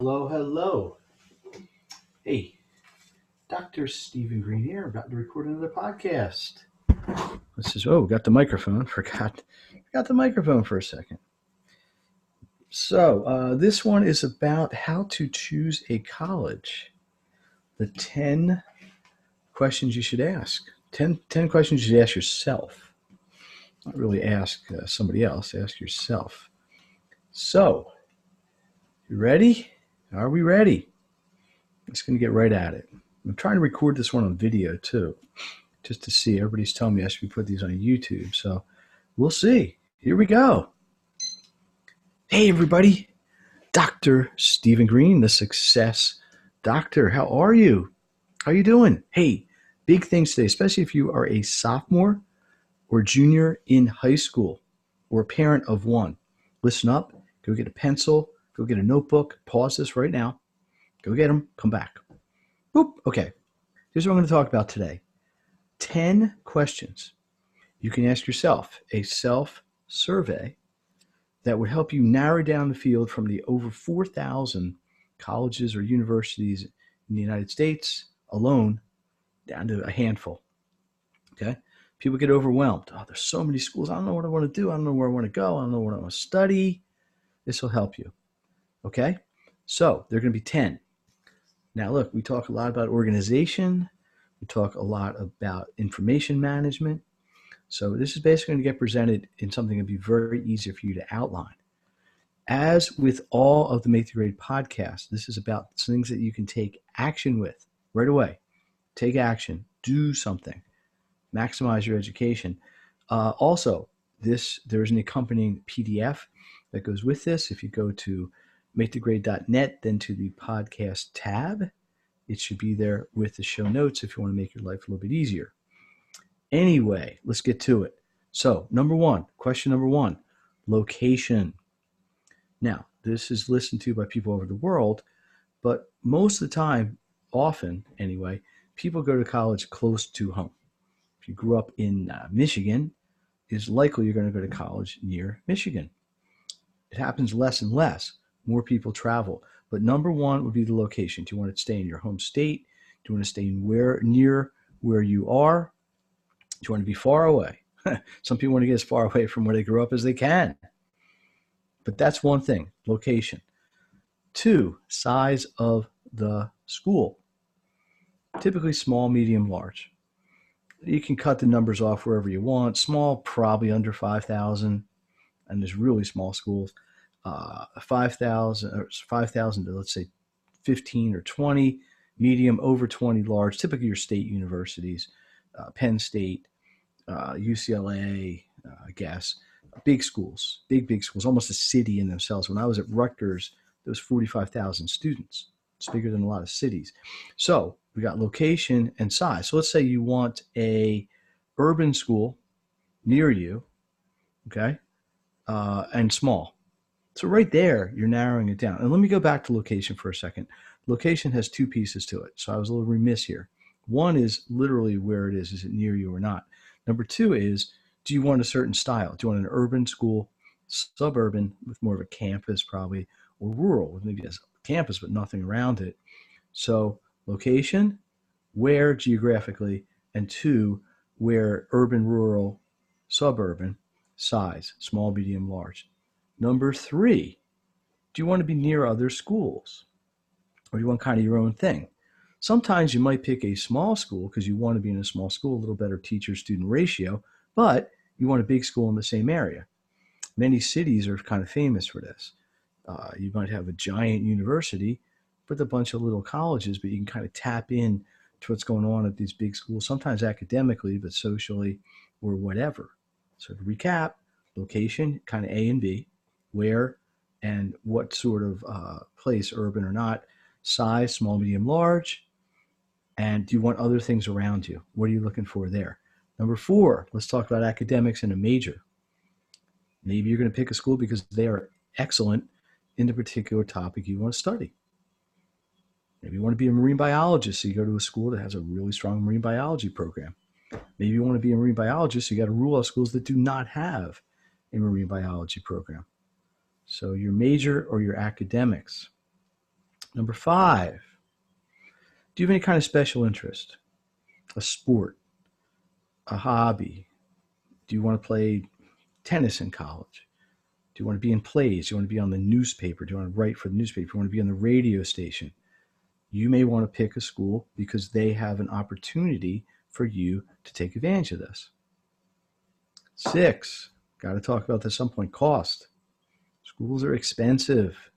Hello, hello. Hey, Dr. Stephen Greene here, about to record another podcast. This is, we got the microphone. Forgot the microphone for a second. So, this one is about how to choose a college. The 10 questions you should ask. 10 questions you should ask yourself. Not really ask somebody else, ask yourself. So, you ready? Are we ready? I'm just going to get right at it. I'm trying to record this one on video too, just to see. Everybody's telling me I should put these on YouTube, so we'll see. Here we go. Hey, everybody. Dr. Stephen Greene, the Success Doctor. How are you? How you doing? Hey, big things today, especially if you are a sophomore or junior in high school or a parent of one. Listen up. Go get a pencil. Go get a notebook. Pause this right now. Go get them. Come back. Boop. Okay. Here's what I'm going to talk about today. 10 questions you can ask yourself, a self-survey that would help you narrow down the field from the over 4,000 colleges or universities in the United States alone down to a handful. Okay? People get overwhelmed. Oh, there's so many schools. I don't know what I want to do. I don't know where I want to go. I don't know what I want to study. This will help you. Okay? So there are going to be 10. Now, look, we talk a lot about organization. We talk a lot about information management. So this is basically going to get presented in something that will be very easy for you to outline. As with all of the Make the Grade podcasts, this is about things that you can take action with right away. Take action. Do something. Maximize your education. Also, there's an accompanying PDF that goes with this. If you go to makethegrade.net, then to the podcast tab, it should be there with the show notes if you want to make your life a little bit easier. Anyway, let's get to it. So, question number one, location. Now, this is listened to by people over the world, but most of the time, often anyway, people go to college close to home. If you grew up in Michigan, it's likely you're going to go to college near Michigan. It happens less and less. More people travel. But number one would be the location. Do you want to stay in your home state? Do you want to stay near where you are? Do you want to be far away? Some people want to get as far away from where they grew up as they can. But that's one thing, location. Two, size of the school. Typically small, medium, large. You can cut the numbers off wherever you want. Small, probably under 5,000, and there's really small schools. 5,000 to, let's say, 15 or 20. Medium, over 20, large. Typically your state universities, Penn State, UCLA, I guess. Big schools, big schools, almost a city in themselves. When I was at Rutgers, there was 45,000 students. It's bigger than a lot of cities. So we got location and size. So let's say you want a urban school near you, okay, and small. So right there, you're narrowing it down. And let me go back to location for a second. Location has two pieces to it. So I was a little remiss here. One is literally where it is. Is it near you or not? Number two is, do you want a certain style? Do you want an urban school, suburban with more of a campus probably, or rural with maybe a campus but nothing around it? So location, where geographically, and two, where urban, rural, suburban, size, small, medium, large. Number three, do you want to be near other schools? Or do you want kind of your own thing? Sometimes you might pick a small school because you want to be in a small school, a little better teacher-student ratio, but you want a big school in the same area. Many cities are kind of famous for this. You might have a giant university with a bunch of little colleges, but you can kind of tap in to what's going on at these big schools, sometimes academically, but socially or whatever. So to recap, location, kind of A and B, where and what sort of place, urban or not, size, small, medium, large, and do you want other things around you? What are you looking for there? Number four, let's talk about academics and a major. Maybe you're going to pick a school because they are excellent in the particular topic you want to study. Maybe you want to be a marine biologist, so you go to a school that has a really strong marine biology program. Maybe you want to be a marine biologist, so you got to rule out schools that do not have a marine biology program. So your major or your academics. Number 5, do you have any kind of special interest? A sport, a hobby? Do you want to play tennis in college? Do you want to be in plays? Do you want to be on the newspaper? Do you want to write for the newspaper? Do you want to be on the radio station? You may want to pick a school because they have an opportunity for you to take advantage of this. 6, got to talk about this at some point, cost. Schools are expensive.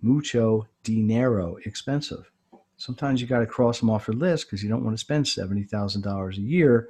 Mucho dinero, expensive. Sometimes you got to cross them off your list because you don't want to spend $70,000 a year,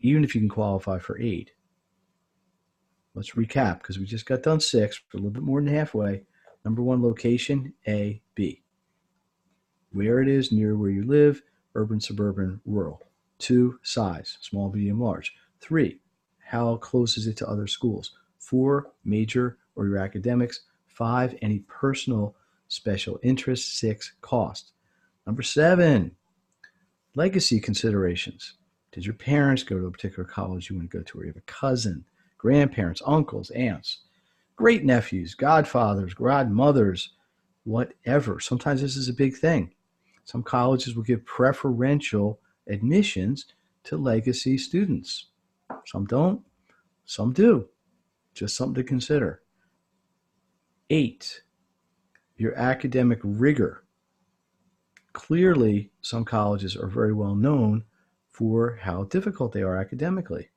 even if you can qualify for aid. Let's recap because we just got done 6. We're a little bit more than halfway. Number 1, location, A, B. Where it is, near where you live, urban, suburban, rural. 2, size, small, medium, large. 3, how close is it to other schools? 4, major or your academics. 5, any personal special interest. 6, cost. Number 7, legacy considerations. Did your parents go to a particular college you want to go to, or you have a cousin, grandparents, uncles, aunts, great nephews, godfathers, godmothers, whatever. Sometimes this is a big thing. Some colleges will give preferential admissions to legacy students. Some don't, some do. Just something to consider. 8, your academic rigor. Clearly, some colleges are very well known for how difficult they are academically.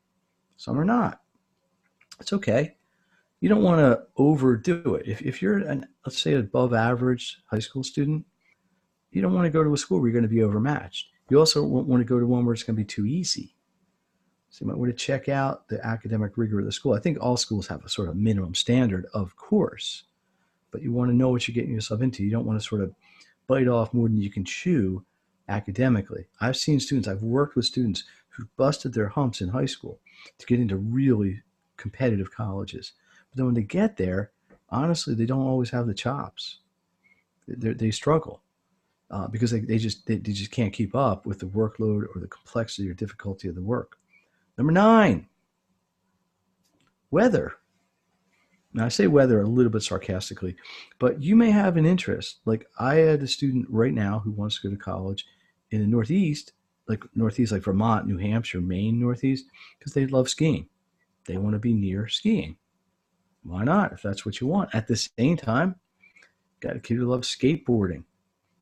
Some are not. It's okay. You don't want to overdo it. If you're let's say, above average high school student, you don't want to go to a school where you're going to be overmatched. You also won't want to go to one where it's going to be too easy. So you might want to check out the academic rigor of the school. I think all schools have a sort of minimum standard, of course, but you want to know what you're getting yourself into. You don't want to sort of bite off more than you can chew academically. I've seen students, I've worked with students who busted their humps in high school to get into really competitive colleges. But then when they get there, honestly, they don't always have the chops. They struggle because they just can't keep up with the workload or the complexity or difficulty of the work. Number 9, weather. Now, I say weather a little bit sarcastically, but you may have an interest. Like I had a student right now who wants to go to college in the Northeast, like Vermont, New Hampshire, Maine, Northeast, because they love skiing. They want to be near skiing. Why not, if that's what you want? At the same time, got a kid who loves skateboarding,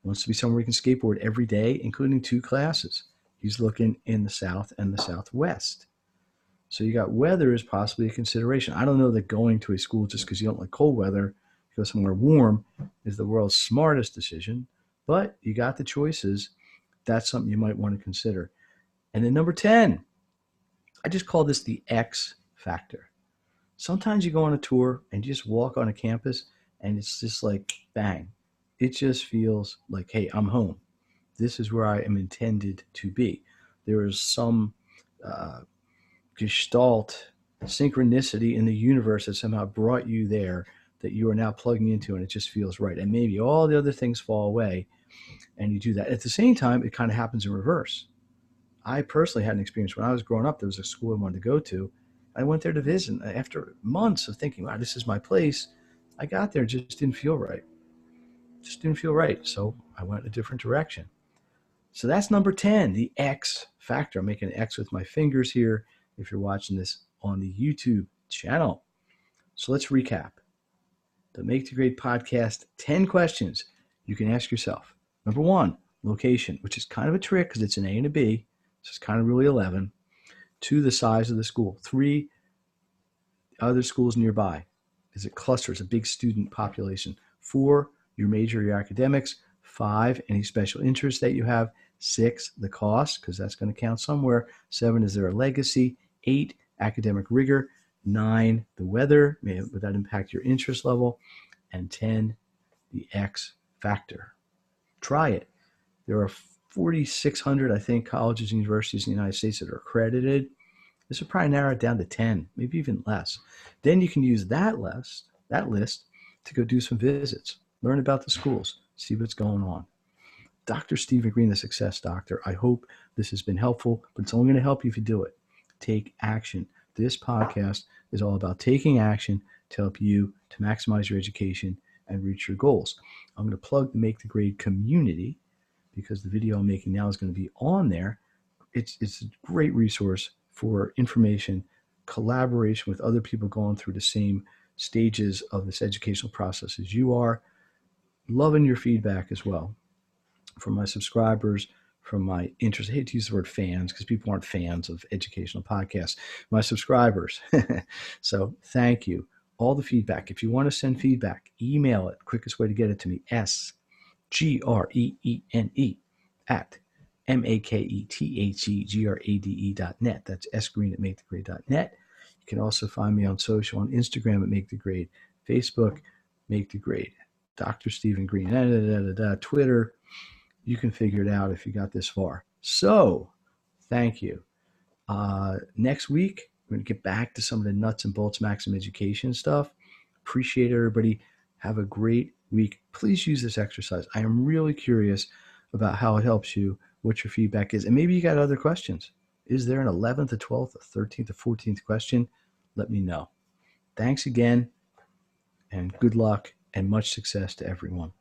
wants to be somewhere he can skateboard every day, including 2 classes. He's looking in the South and the Southwest. So you got weather is possibly a consideration. I don't know that going to a school just because you don't like cold weather, go somewhere warm, is the world's smartest decision, but you got the choices. That's something you might want to consider. And then number 10, I just call this the X factor. Sometimes you go on a tour and you just walk on a campus and it's just like, bang. It just feels like, hey, I'm home. This is where I am intended to be. There is some gestalt synchronicity in the universe that somehow brought you there that you are now plugging into, and it just feels right. And maybe all the other things fall away and you do that. At the same time, it kind of happens in reverse. I personally had an experience when I was growing up. There was a school I wanted to go to. I went there to visit. After months of thinking, wow, this is my place, I got there, just didn't feel right. Just didn't feel right. So I went a different direction. So that's number 10, the X factor. I'm making an X with my fingers here if you're watching this on the YouTube channel. So let's recap. The Make to Grade podcast, 10 questions you can ask yourself. Number 1, location, which is kind of a trick because it's an A and a B. So it's kind of really 11. 2, the size of the school. 3, other schools nearby. Is it clusters, a big student population? 4, your major, your academics. 5, any special interests that you have. 6, the cost, because that's going to count somewhere. 7, is there a legacy? 8, academic rigor. 9, the weather, would that impact your interest level? And 10, the X factor. Try it. There are 4,600, I think, colleges and universities in the United States that are accredited. This would probably narrow it down to 10, maybe even less. Then you can use that list to go do some visits, learn about the schools, see what's going on. Dr. Stephen Greene, the Success Doctor. I hope this has been helpful, but it's only going to help you if you do it. Take action. This podcast is all about taking action to help you to maximize your education and reach your goals. I'm going to plug the Make the Grade community because the video I'm making now is going to be on there. It's a great resource for information, collaboration with other people going through the same stages of this educational process as you are. Loving your feedback as well from my subscribers, from my interest. I hate to use the word fans because people aren't fans of educational podcasts. My subscribers. So thank you. All the feedback. If you want to send feedback, email it. Quickest way to get it to me, SGREENE at MAKETHEGRADE.net. That's sgreen at makethegrade.net. You can also find me on social, on Instagram at Make the Grade, Facebook, Make the Grade, Dr. Stephen Greene, Twitter. You can figure it out if you got this far. So, thank you. Next week, we're going to get back to some of the nuts and bolts Maximum Education stuff. Appreciate everybody. Have a great week. Please use this exercise. I am really curious about how it helps you, what your feedback is, and maybe you got other questions. Is there an 11th, a 12th, a 13th, a 14th question? Let me know. Thanks again, and good luck and much success to everyone.